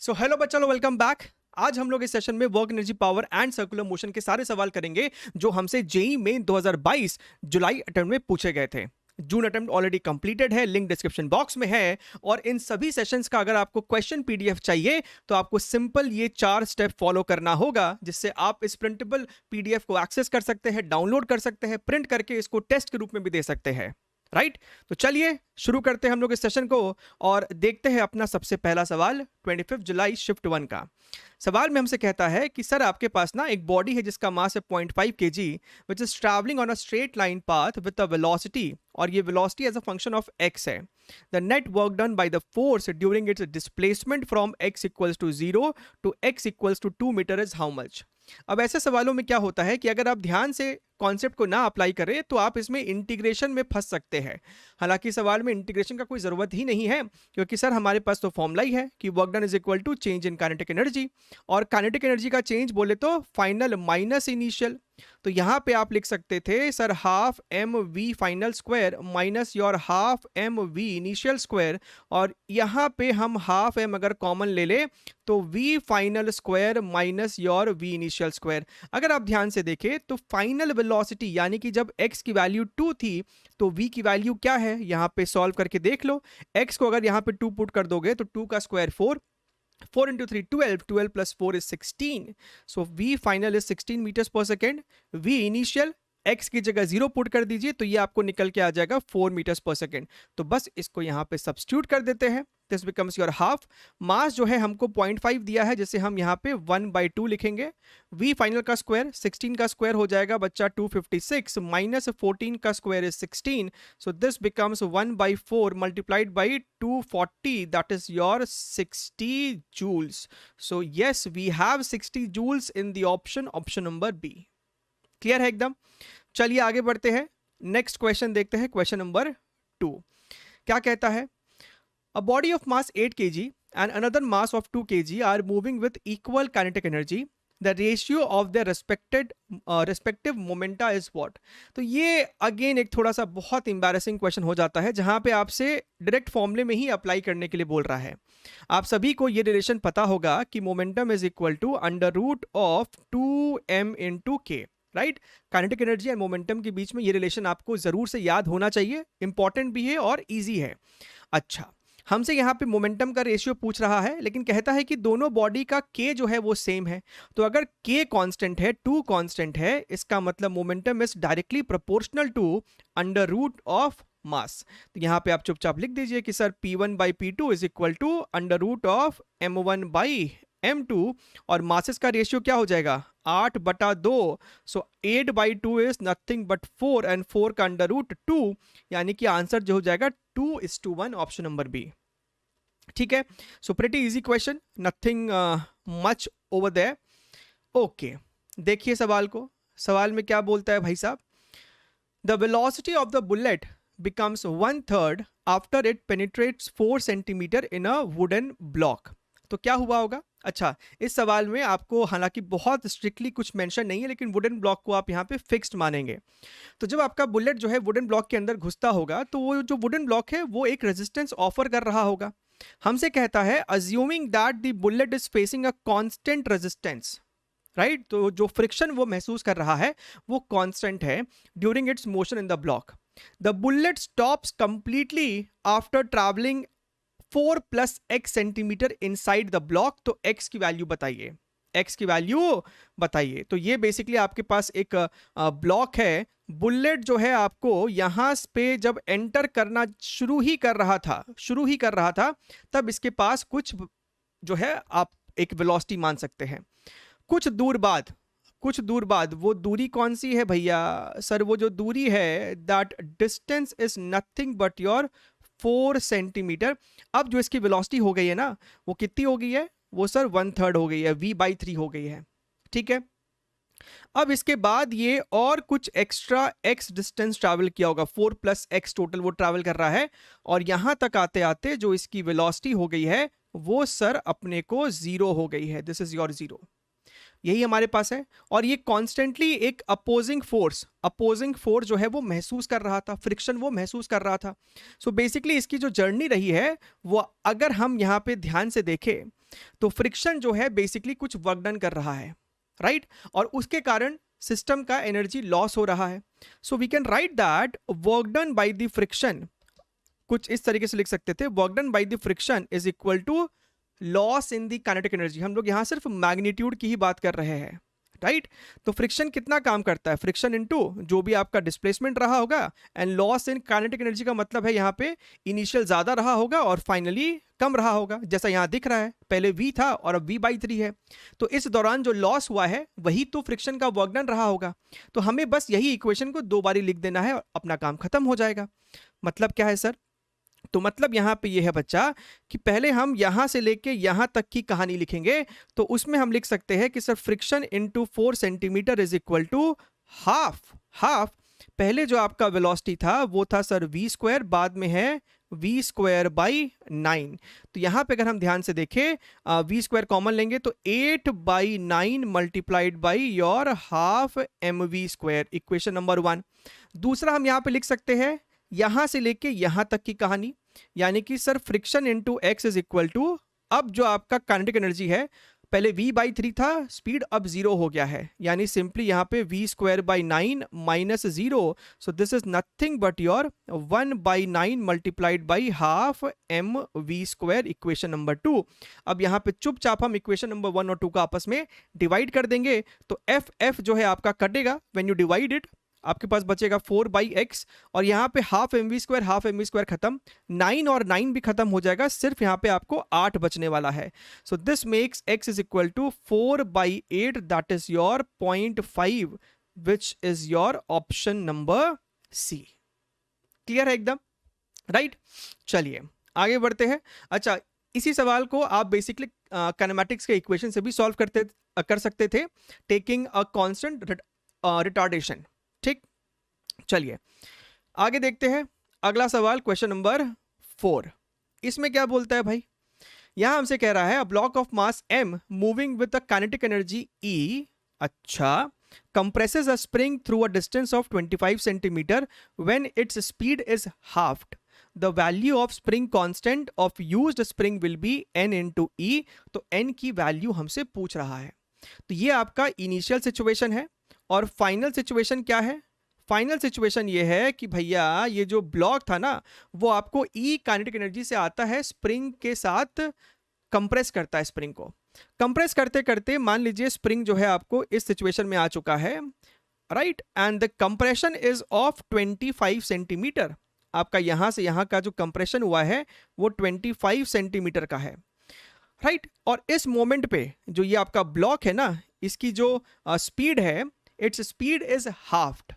So hello बच्चा लोग, welcome back. आज हम लोग इस सेशन में work energy power and circular motion के सारे सवाल करेंगे जो हमसे जेईई मेन 2022 जुलाई अटेम्प्ट में पूछे गए थे। जून अटेम्प्ट ऑलरेडी कंप्लीटेड है, लिंक डिस्क्रिप्शन बॉक्स में है। और इन सभी सेशंस का अगर आपको क्वेश्चन पीडीएफ चाहिए तो आपको सिंपल ये 4 स्टेप फॉलो करना होगा, जिससे आप इस प्रिंटेबल पीडीएफ को एक्सेस कर सकते हैं, डाउनलोड कर सकते हैं, प्रिंट करके इसको टेस्ट के रूप में भी दे सकते हैं। राइट तो चलिए शुरू करते हैं हम लोग इस सेशन को और देखते हैं अपना सबसे पहला सवाल 25 जुलाई शिफ्ट 1 का। सवाल में हमसे कहता है कि सर आपके पास ना एक बॉडी है जिसका मास है 0.5 kg which is travelling on a straight line path with a velocity, और ये velocity as a function of x है। The net work done by the force during its displacement from x equals to 0 to x equals to 2 metre is how much. अब ऐसे सवालों में क्या होता है कि अगर आप ध्यान से कॉन्सेप्ट को ना अप्लाई करें तो आप इसमें इंटीग्रेशन में फंस सकते हैं। हालांकि सवाल में इंटीग्रेशन का कोई ज़रूरत ही नहीं है, क्योंकि सर हमारे पास तो फॉर्मूला ही है कि work done is equal to change in kinetic energy, और काइनेटिक एनर्जी का चेंज बोले तो फाइनल माइनस इनिशियल। तो यहाँ पे आप लिख सकते थे sir half m v final square minus your half m v initial square, और यहाँ पे हम हाफ एम अगर कॉमन ले ले तो v final square minus your v initial square. अगर आप ध्यान से देखें तो फाइनल वेलोसिटी यानी कि जब x की वैल्यू 2 थी तो v की वैल्यू क्या है, यहाँ पे सॉल्व करके देख लो। x को अगर यहाँ पे 2 पुट कर दोगे तो 2 का square 4, 4 into 3 12, 12 plus 4 is 16, so v final is 16 meters per second। v initial x की जगह 0 पुट कर दीजिए तो ये आपको निकल के आ जाएगा 4 meters per second। तो बस इसको यहाँ पे सब्स्टिट्यूट कर देते हैं, दिस बिकम्स योर हाफ। मास जो है हमको 0.5 दिया है, जैसे हम यहाँ पे 1/2 लिखेंगे। v फाइनल का स्क्वायर 16 का स्क्वायर हो जाएगा बच्चा 256 माइनस 14 का square is 16, so this becomes 1/4 multiplied by 240, that is your 60 joules. So yes we have 60 joules in the option number B. Clear है एकदम। चलिए आगे बढ़ते हैं, नेक्स्ट क्वेश्चन देखते हैं, क्वेश्चन नंबर 2 क्या कहता है। A body of mass 8 kg and another mass of 2 kg are moving with equal kinetic energy. The ratio of their respective momenta is what? तो ये अगेन एक थोड़ा सा बहुत embarrassing क्वेश्चन हो जाता है, जहां पे आपसे डायरेक्ट फॉर्मूले में ही अप्लाई करने के लिए बोल रहा है। आप सभी को ये रिलेशन पता होगा कि momentum is equal to under root of 2m into k, right. Kinetic energy and momentum के बीच में ये रिलेशन आपको जरूर से याद होना चाहिए, इंपॉर्टेंट भी है और ईजी है। अच्छा, हमसे यहाँ पे मोमेंटम का रेशियो पूछ रहा है, लेकिन कहता है कि दोनों बॉडी का k जो है वो सेम है। तो अगर k कांस्टेंट है, 2 कांस्टेंट है, इसका मतलब momentum is directly proportional to under root of mass. तो यहाँ पे आप चुपचाप लिख दीजिए कि sir p1 by p2 is equal to under root of m1 by m2, और मासेस का रेशियो क्या हो जाएगा 8/2, so 8/2 is nothing but 4 and 4 का अंडर रूट 2, यानी कि आंसर जो हो जाएगा 2:1, ऑप्शन नंबर बी। ठीक है, so pretty easy question, nothing much over there. Okay, देखिए सवाल को। सवाल में क्या बोलता है भाई साहब, the velocity of the bullet becomes 1/3 after it penetrates 4 centimeter in a wooden block। तो क्या हुआ होगा। अच्छा, इस सवाल में आपको हालांकि बहुत स्ट्रिक्टली कुछ मेंशन नहीं है, लेकिन वुडन ब्लॉक को आप यहाँ पे फिक्स्ड मानेंगे। तो जब आपका बुलेट जो है वुडन ब्लॉक के अंदर घुसता होगा तो वो जो वुडन ब्लॉक है वो एक रेजिस्टेंस ऑफर कर रहा होगा। हमसे कहता है assuming that the bullet is facing a constant resistance, right. तो जो फ्रिक्शन वो महसूस कर रहा है वो कांस्टेंट है during its motion in the block. The bullet stops completely after travelling 4 + x centimetre inside the block. तो x की वैल्यू बताइए, x की वैल्यू बताइए। तो ये बेसिकली आपके पास एक ब्लॉक है। बुलेट जो है आपको यहाँ पे जब एंटर करना शुरू ही कर रहा था तब इसके पास कुछ जो है आप एक वेलोसिटी मान सकते हैं। कुछ दूर बाद वो दूरी कौन सी है भैया, सर वो जो दूरी है that distance is nothing but your 4 centimetre. अब जो इसकी वेलोसिटी हो गई है ना वो कितनी हो गई है, वो सर 1/3 हो गई है, v/3 हो गई है। ठीक है, अब इसके बाद ये और कुछ एक्स्ट्रा x डिस्टेंस ट्रैवल किया होगा, 4 + x टोटल वो ट्रैवल कर रहा है, और यहां तक आते आते जो इसकी वेलोसिटी हो गई है वो सर अपने को 0 हो गई है। दिस इज योर 0, यही हमारे पास है। और ये कॉन्स्टेंटली एक अपोजिंग फोर्स जो है वो महसूस कर रहा था, फ्रिक्शन वो महसूस कर रहा था। सो बेसिकली इसकी जो जर्नी रही है वो अगर हम यहाँ पे ध्यान से देखें तो फ्रिक्शन जो है बेसिकली कुछ वर्क डन कर रहा है, राइट, और उसके कारण सिस्टम का एनर्जी लॉस हो रहा है। So we can write that work done by the friction, कुछ इस तरीके से लिख सकते थे, work done by the friction is equal to loss in the kinetic energy. हम लोग यहां सिर्फ मैग्नीट्यूड की ही बात कर रहे हैं, राइट। तो फ्रिक्शन कितना काम करता है, फ्रिक्शन इनटू जो भी आपका डिस्प्लेसमेंट रहा होगा, and loss in kinetic energy का मतलब है यहाँ पे इनिशियल ज्यादा रहा होगा और फाइनली कम रहा होगा, जैसा यहाँ दिख रहा है, पहले v था और अब v/3 है। तो इस दौरान जो लॉस हुआ है वही तो फ्रिक्शन का वर्क डन रहा होगा। तो हमें बस यही इक्वेशन को 2 बारी लिख देना है और अपना काम खत्म हो जाएगा। मतलब क्या है सर? तो मतलब यहां पे ये है बच्चा कि पहले हम यहां से लेके यहां तक की कहानी लिखेंगे। तो उसमें हम लिख सकते हैं कि sir friction into 4 centimetre is equal to half पहले जो आपका वेलोसिटी था वो था सर v², बाद में है v²/9। तो यहां पे अगर हम ध्यान से देखें, v² कॉमन लेंगे तो 8/9 multiplied by your half mv², equation number 1। दूसरा हम यहां पे लिख सकते हैं यहां से लेके यहां तक की कहानी, यानी कि sir friction into x is equal to, अब जो आपका काइनेटिक एनर्जी है पहले v/3 था, स्पीड अब 0 हो गया है, यानी सिंपली यहां पे v²/9 minus 0, so this is nothing but your 1/9 multiplied by half mv², equation number 2। अब यहां पे चुपचाप हम इक्वेशन नंबर 1 और 2 का आपस में डिवाइड कर देंगे, तो f जो है आपका कटेगा, व्हेन यू डिवाइड इट आपके पास बचेगा 4/x, और यहाँ पे हाफ mv² खत्म, 9 और 9 भी खत्म हो जाएगा, सिर्फ यहाँ पे आपको 8 बचने वाला है। So this makes x is equal to 4/8, that is your 0.5, which is your option number C. Clear है एकदम, राइट? चलिए आगे बढ़ते हैं। अच्छा, इसी सवाल को आप बेसिकली काइनेमैटिक्स के इक्वेशन से भी सॉल्व कर सकते थे, टेकिंग अ कांस्टेंट रिटार्डेशन। ठीक, चलिए आगे देखते हैं। अगला सवाल क्वेश्चन नंबर 4। इसमें क्या बोलता है भाई? यहां हमसे कह रहा है a block of mass m moving with a kinetic energy E, अच्छा, compresses a spring through a distance of 25 centimeter when its speed is halved. The value of spring constant of used spring will be n into E. तो n की value हमसे पूछ रहा है। तो ये आपका इनिशियल सिचुएशन है, और फाइनल सिचुएशन क्या है? फाइनल सिचुएशन ये है कि भैया ये जो ब्लॉक था ना वो आपको ई काइनेटिक एनर्जी से आता है, स्प्रिंग के साथ कंप्रेस करता है स्प्रिंग को। कंप्रेस करते करते मान लीजिए स्प्रिंग जो है आपको इस सिचुएशन में आ चुका है, right, and the compression is of 25 centimetre. आपका यहां से यहां का जो कंप्रेशन हुआ है वो 25 सेंटीमीटर का है, राइट। और इस मोमेंट पे जो ये आपका ब्लॉक है ना, इसकी जो स्पीड है, इट्स स्पीड इज हाफ्ड।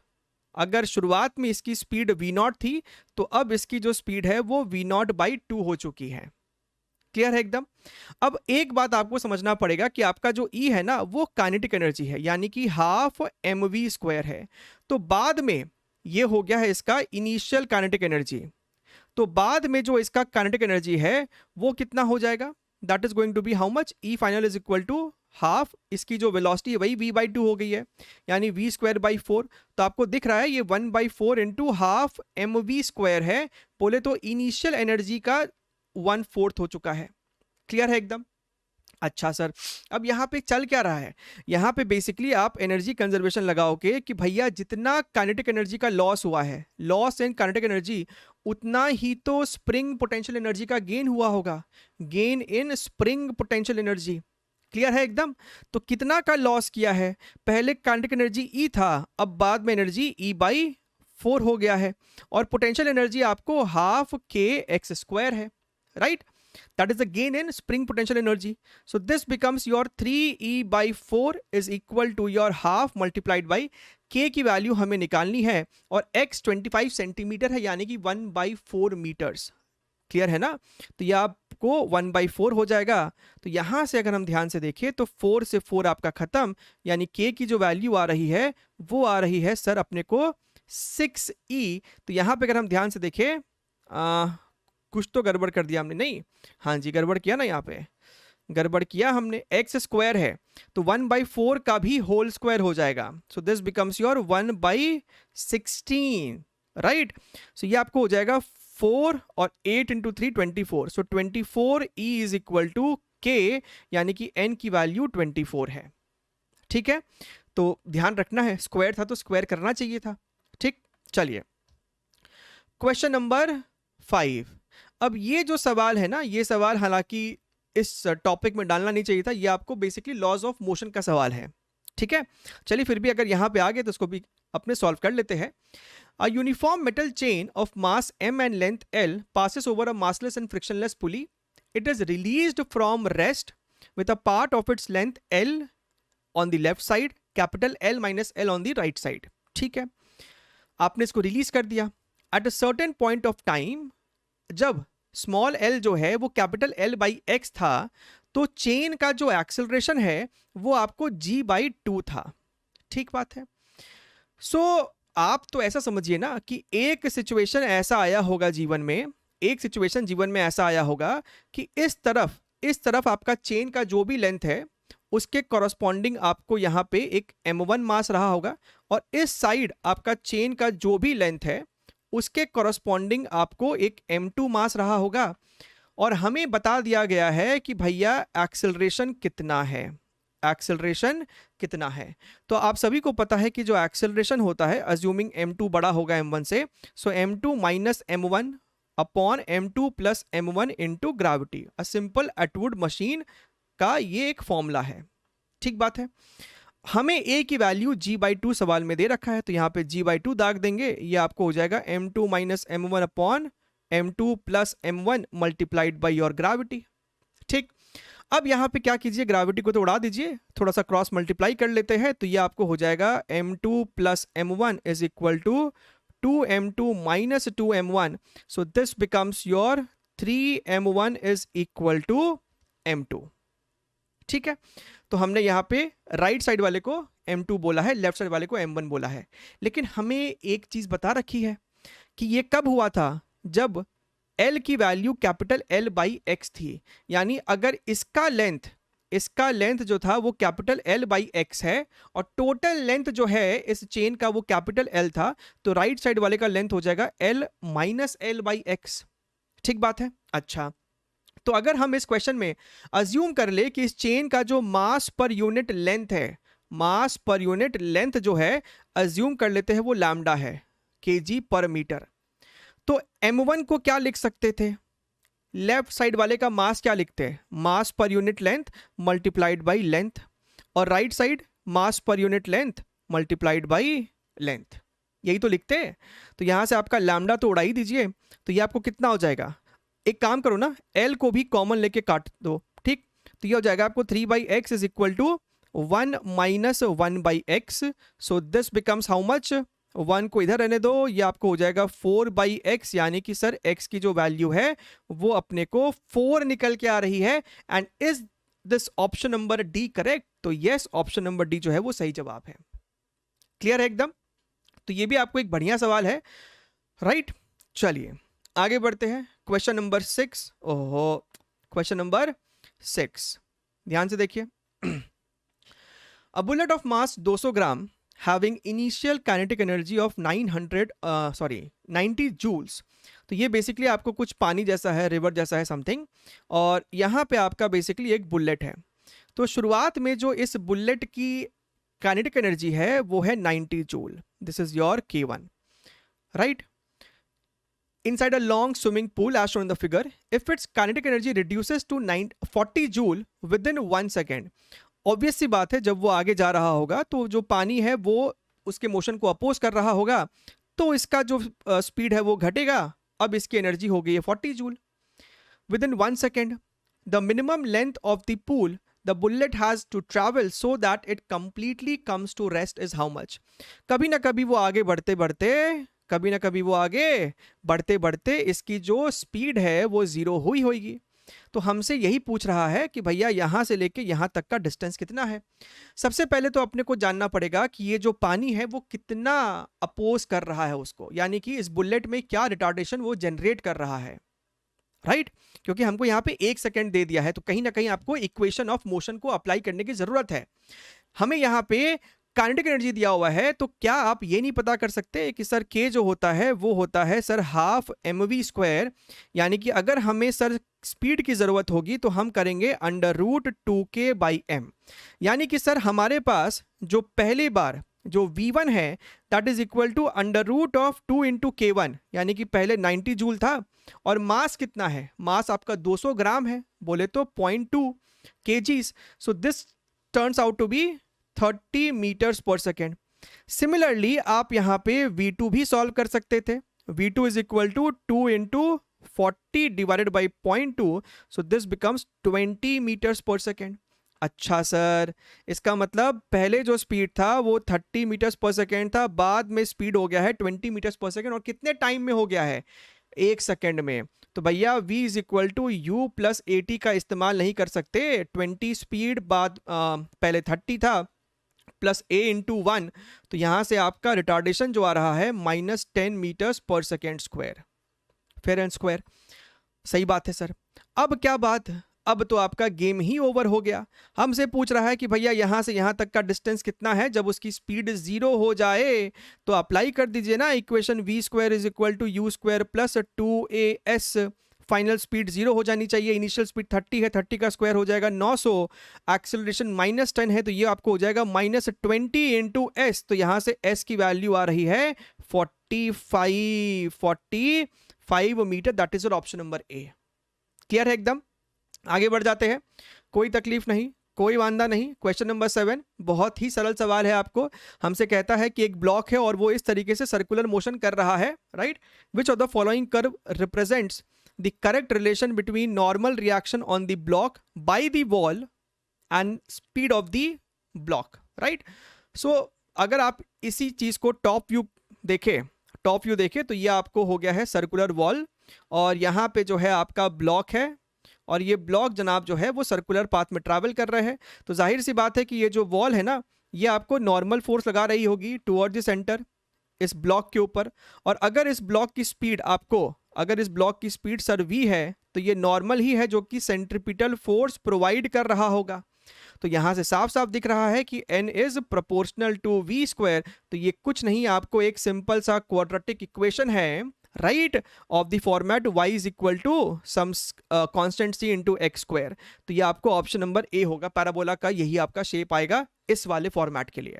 अगर शुरुआत में इसकी स्पीड v0 थी तो अब इसकी जो स्पीड है वो v0/2 हो चुकी है। क्लियर है एकदम? अब एक बात आपको समझना पड़ेगा कि आपका जो E है ना वो काइनेटिक एनर्जी है, यानी कि हाफ mv² है। तो बाद में ये हो गया है इसका इनिशियल काइनेटिक एनर्जी। तो बाद में जो इसका काइनेटिक एनर्जी है वो कितना हो जाएगा? That is going to be how much? E final is equal to half, इसकी जो वेलोसिटी है वही v/2 हो गई है, यानी v²/4। तो आपको दिख रहा है ये 1/4 इंटू हाफ mv² है, बोले तो इनिशियल एनर्जी का 1/4 हो चुका है। क्लियर है एकदम? अच्छा सर, अब यहाँ पे चल क्या रहा है? यहाँ पे बेसिकली आप एनर्जी कंजर्वेशन लगाओगे कि भैया जितना काइनेटिक एनर्जी का लॉस हुआ है, लॉस इन काइनेटिक एनर्जी, उतना ही तो स्प्रिंग पोटेंशियल एनर्जी का गेन हुआ होगा, gain in spring potential energy. Clear है एकदम? तो कितना का लॉस किया है? पहले काइनेटिक एनर्जी E था, अब बाद में एनर्जी E/4 हो गया है, और पोटेंशियल एनर्जी आपको हाफ kx² है, right? That is the gain in spring potential energy. So this becomes your 3E/4 is equal to your half multiplied by k की वैल्यू हमें निकालनी है, और x 25 सेंटीमीटर है, यानी कि 1/4 मीटर्स। क्लियर है ना? तो ये आपको 1/4 हो जाएगा। तो यहां से अगर हम ध्यान से देखें तो 4 से 4 आपका खत्म, यानी k की जो वैल्यू आ रही है वो आ रही है सर अपने को 6E। तो यहां पे अगर हम ध्यान से देखें, कुछ तो गड़बड़ कर दिया हमने, नहीं, हाँ जी गड़बड़ किया ना, यहाँ पे गड़बड़ किया हमने। x² है तो 1/4 का भी होल स्क्वायर हो जाएगा, so this becomes your 1/16, right. So ये आपको हो जाएगा 4 और 8 into 3 24, so 24E is equal to k यानी कि n की वैल्यू 24 है। ठीक है, तो ध्यान रखना है, स्क्वायर था तो स्क्वायर करना चाहिए था। ठीक, चलिए क्वेश्चन नंबर 5। अब ये जो सवाल है ना, ये सवाल हालांकि इस टॉपिक में डालना नहीं चाहिए था, ये आपको बेसिकली लॉज ऑफ मोशन का सवाल है। ठीक है, चलिए फिर भी अगर यहां पे आ गए तो इसको भी अपने सॉल्व कर लेते हैं। A uniform metal chain of mass m and length L passes over a massless and frictionless pulley. It is released from rest with a part of its length L on the left side, capital L minus L on the right side. ठीक है, आपने इसको release कर दिया। At a certain point of time, जब small l जो है वो कैपिटल L बाई एक्स था, तो चेन का जो एक्सेलरेशन है वो आपको g बाई 2 था। ठीक बात है। सो आप तो ऐसा समझिए ना कि एक सिचुएशन ऐसा आया होगा जीवन में, एक सिचुएशन जीवन में ऐसा आया होगा कि इस तरफ आपका चेन का जो भी लेंथ है उसके कॉरस्पॉन्डिंग आपको यहाँ पे एक m1 मास रहा होगा, और इस साइड आपका चेन का जो भी लेंथ है उसके कॉरस्पॉन्डिंग आपको एक m2 मास रहा होगा। और हमें बता दिया गया है कि भैया एक्सेलरेशन कितना है, एक्सेलरेशन कितना है। तो आप सभी को पता है कि जो एक्सेलरेशन होता है, अज्यूमिंग m2 बड़ा होगा m1 से, सो m2 minus m1 upon m2 plus m1 into gravity, a simple Atwood machine का ये एक फॉर्मूला है। ठीक बात है। हमें a की वैल्यू g/2 सवाल में दे रखा है, तो यहाँ पे g/2 दाग देंगे, ये आपको हो जाएगा m2 minus m1 upon m2 plus m1 multiplied by your gravity. ठीक, अब यहाँ पे क्या कीजिए, ग्रेविटी को तो उड़ा दीजिए, थोड़ा सा क्रॉस मल्टीप्लाई कर लेते हैं, तो ये आपको हो जाएगा m2 plus m1 is equal to 2m2 minus 2m1, so this becomes your 3m1 is equal to m2। ठीक है, तो हमने यहाँ पे राइट साइड वाले को m2 बोला है, लेफ्ट साइड वाले को m1 बोला है। लेकिन हमें एक चीज बता रखी है कि ये कब हुआ था, जब L की value capital L by x थी, यानी अगर इसका लेंथ जो था वो कैपिटल L बाई एक्स है और टोटल लेंथ जो है इस चेन का वो कैपिटल L था, तो राइट साइड वाले का लेंथ हो जाएगा L minus L by x. ठीक बात है। अच्छा, तो अगर हम इस क्वेश्चन में अज्यूम कर ले कि इस चेन का जो मास पर यूनिट लेंथ है, मास पर यूनिट लेंथ जो है अज्यूम कर लेते हैं वो लैम्डा है, kg पर मीटर, तो m1 को क्या लिख सकते थे, लेफ्ट साइड वाले का मास क्या लिखते हैं, mass per unit length multiplied by length, और right side mass per unit length multiplied by length, यही तो लिखते हैं। तो यहां से आपका लैम्डा तो उड़ा ही दीजिए, तो ये आपको कितना हो जाएगा, एक काम करो ना, L को भी कॉमन लेके काट दो। ठीक, तो ये हो जाएगा आपको 3 by x is equal to 1 minus 1 by x, so this becomes how much, 1 को इधर रहने दो, ये आपको हो जाएगा 4 बाई एक्स, यानी कि सर x की जो वैल्यू है वो अपने को 4 निकल के आ रही है। And is this option number D correct? तो यस, ऑप्शन नंबर डी जो है वो सही जवाब है। क्लियर है एकदम? तो ये भी आपको एक बढ़िया सवाल है, राइट? चलिए आगे बढ़ते हैं, क्वेश्चन नंबर 6। ओहो, क्वेश्चन नंबर 6 ध्यान से देखिए। A bullet of mass 200 gram having initial kinetic energy of 90 joules, तो ये बेसिकली आपको कुछ पानी जैसा है, रिवर जैसा है समथिंग, और यहाँ पे आपका बेसिकली एक बुलेट है। तो शुरुआत में जो इस बुलेट की काइनेटिक एनर्जी है वो है 90 joule, this is your K1, right? Inside a long swimming pool as shown in the figure, if its kinetic energy reduces to 40 joule within 1 second, obvious सी बात है जब वो आगे जा रहा होगा तो जो पानी है वो उसके मोशन को अपोज कर रहा होगा, तो इसका जो स्पीड है वो घटेगा। अब इसकी एनर्जी हो गई है 40 joule within 1 second. The minimum length of the pool the bullet has to travel so that it completely comes to rest is how much. कभी ना कभी वो आगे बढ़ते बढ़ते इसकी जो स्पीड है वो जीरो हुई होगी। तो हमसे यही पूछ रहा है कि भैया यहां से लेके यहां तक का डिस्टेंस कितना है। सबसे पहले तो अपने को जानना पड़ेगा कि ये जो पानी है वो कितना अपोज कर रहा है उसको, यानी कि इस बुलेट में क्या रिटार्डेशन वो जनरेट कर रहा है, राइट? क्योंकि हमको यहाँ पे 1 सेकेंड दे दिया है, तो कहीं ना कहीं आपको इक्वेशन ऑफ मोशन को अप्लाई करने की जरूरत है। हमें यहाँ पे काइनेटिक एनर्जी दिया हुआ है, तो क्या आप ये नहीं पता कर सकते कि सर के जो होता है वो होता है सर हाफ mv², यानी कि अगर हमें सर स्पीड की ज़रूरत होगी तो हम करेंगे √2k/m, यानी कि सर हमारे पास जो पहली बार जो v1 है that is equal to √2 into k1, यानी कि पहले 90 जूल था, और मास कितना है, मास आपका 200 ग्राम है, बोले तो 0.2 kgs, so this turns out to be 30 metres per second. Similarly आप यहाँ पे v2 भी सॉल्व कर सकते थे, v2 is equal to 2 into 40 divided by 0.2, so this becomes 20 metres per second. अच्छा सर, इसका मतलब पहले जो स्पीड था वो 30 मीटर्स पर सेकेंड था, बाद में स्पीड हो गया है 20 मीटर्स पर सेकेंड, और कितने टाइम में हो गया है, 1 सेकेंड में। तो भैया v is equal to u plus AT का इस्तेमाल नहीं कर सकते, 20 स्पीड बाद पहले 30 था प्लस a इंटू 1, तो यहाँ से आपका रिटार्डेशन जो आ रहा है -10 metres per second square, fair and square. सही बात है सर। अब क्या बात, अब तो आपका गेम ही ओवर हो गया। हमसे पूछ रहा है कि भैया यहाँ से यहाँ तक का डिस्टेंस कितना है, जब उसकी स्पीड 0 हो जाए तो अप्लाई कर दीजिए ना equation v² is equal to u² plus 2as, final speed 0 हो जानी चाहिए, इनिशियल स्पीड 30 है, 30 का स्क्वायर हो जाएगा 900, एक्सेलरेशन -10 है तो ये आपको हो जाएगा -20 इंटू s, तो यहाँ से s की वैल्यू आ रही है 45 metre, that is option number A. Clear है एकदम? आगे बढ़ जाते हैं, कोई तकलीफ नहीं, कोई वांदा नहीं। क्वेश्चन नंबर 7 बहुत ही सरल सवाल है, आपको हमसे कहता है कि एक ब्लॉक है और वो इस तरीके से सर्कुलर मोशन कर रहा है, right. Which of the following curve represents the correct relation between normal reaction on the block by the wall and speed of the block, right. So अगर आप इसी चीज को टॉप व्यू देखें तो ये आपको हो गया है सर्कुलर वॉल, और यहाँ पे जो है आपका ब्लॉक है, और ये ब्लॉक जनाब जो है वो सर्कुलर पाथ में ट्रैवल कर रहे हैं। तो जाहिर सी बात है कि ये जो वॉल है ना, ये आपको नॉर्मल फोर्स लगा रही होगी टुवर्ड द सेंटर इस ब्लॉक के ऊपर, और अगर इस ब्लॉक की स्पीड सर v है, तो ये नॉर्मल ही है जो कि सेंट्रीपिटल फोर्स प्रोवाइड कर रहा होगा। तो यहां से साफ साफ दिख रहा है कि n is proportional to v², तो ये कुछ नहीं, आपको एक सिंपल सा क्वाड्रेटिक इक्वेशन है, right, of the format y is equal to some constant c into x²। तो ये आपको ऑप्शन नंबर ए होगा, पैराबोला का यही आपका शेप आएगा इस वाले फॉर्मेट के लिए,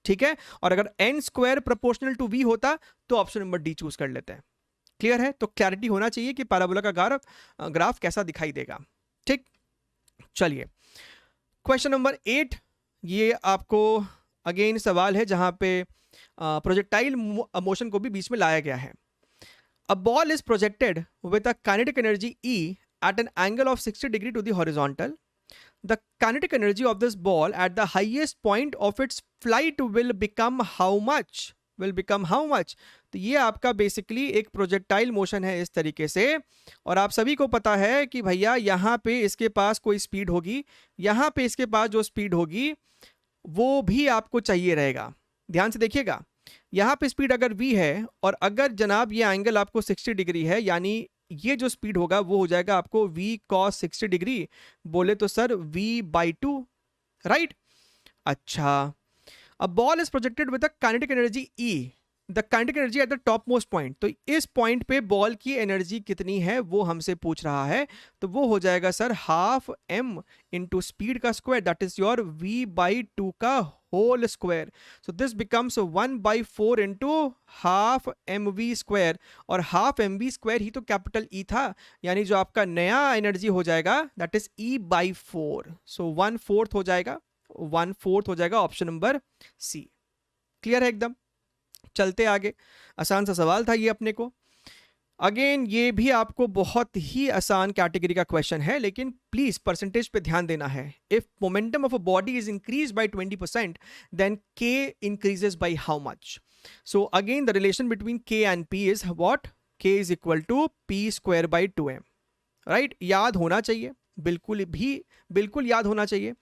ठीक है। और अगर n² प्रोपोर्शनल टू v होता तो ऑप्शन नंबर डी चूज कर लेते हैं। क्लियर है? तो क्लैरिटी होना चाहिए कि पैराबोला का ग्राफ कैसा दिखाई देगा, ठीक। चलिए क्वेश्चन नंबर 8, ये आपको अगेन सवाल है जहां पे प्रोजेक्टाइल मोशन को भी बीच में लाया गया है। A ball is projected with a kinetic energy E at an angle of 60 degree to the horizontal. The kinetic energy of this ball at the highest point of its flight will become how much? तो ये आपका basically एक projectile motion है इस तरीके से, और आप सभी को पता है कि भैया यहाँ पे इसके पास कोई स्पीड होगी, यहाँ पे इसके पास जो स्पीड होगी वो भी आपको चाहिए रहेगा। ध्यान से देखिएगा, यहाँ पे स्पीड अगर v है और अगर जनाब ये एंगल आपको 60 डिग्री है, यानी ये जो स्पीड होगा वो हो जाएगा आपको v cos 60 डिग्री, बोले तो सर v/2, राइट। अच्छा, a ball is projected with a kinetic energy E, the kinetic energy at the top most point, तो इस पॉइंट पे बॉल की एनर्जी कितनी है वो हमसे पूछ रहा है, तो वो हो जाएगा sir half m into speed का square, that is your v/2 का whole square. So this becomes 1/4 into half mv², और हाफ mv² ही तो कैपिटल E था, यानी जो आपका नया एनर्जी हो जाएगा दैट इज E/4, सो 1/4 हो जाएगा, 1/4 हो जाएगा ऑप्शन नंबर सी। क्लियर है एकदम? चलते आगे, आसान सा सवाल था ये अपने को। अगेन ये भी आपको बहुत ही आसान कैटेगरी का क्वेश्चन है, लेकिन प्लीज परसेंटेज पे ध्यान देना है। If momentum of a body is increase by 20% then k increases by how much? So again the relation between k and p is what? k is equal to p² by 2m, right. याद होना चाहिए, बिल्कुल याद होना चाहिए।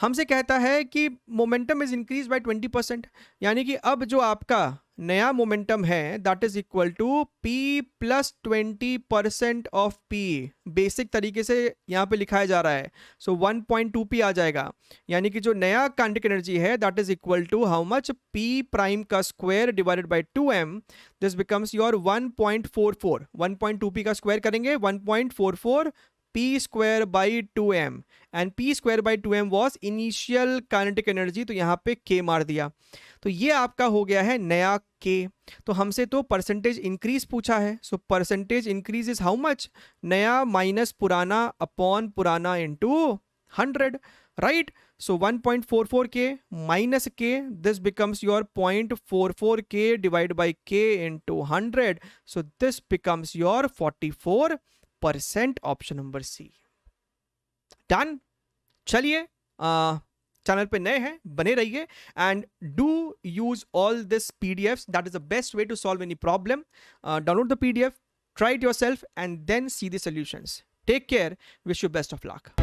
हमसे कहता है कि मोमेंटम इज इंक्रीज बाय 20%, यानी कि अब जो आपका नया मोमेंटम है that is equal to P plus 20% of P. Basic तरीके से यहाँ पे लिखाया जा रहा है, सो 1.2 पी आ जाएगा, यानी कि जो नया काइनेटिक एनर्जी है that is equal to how much, p prime का square divided by 2m, this becomes your 1.44। 1.2 p का स्क्वायर करेंगे 1.44 p square by 2m, and p square by 2m was initial kinetic energy, तो यहाँ पे k मार दिया, तो ये आपका हो गया है नया k। तो हमसे तो परसेंटेज इंक्रीज पूछा है, so percentage increase is how much, नया माइनस पुराना अपॉन पुराना into 100, right. So 1.44 k minus k, this becomes your 0.44 k divided by k into 100, so this becomes your 44%, option number C. Done. चलिए, channel पे नए हैं बने रहिए and do use all this PDFs, that is the best way to solve any problem. Download the PDF, try it yourself and then see the solutions. Take care, wish you best of luck.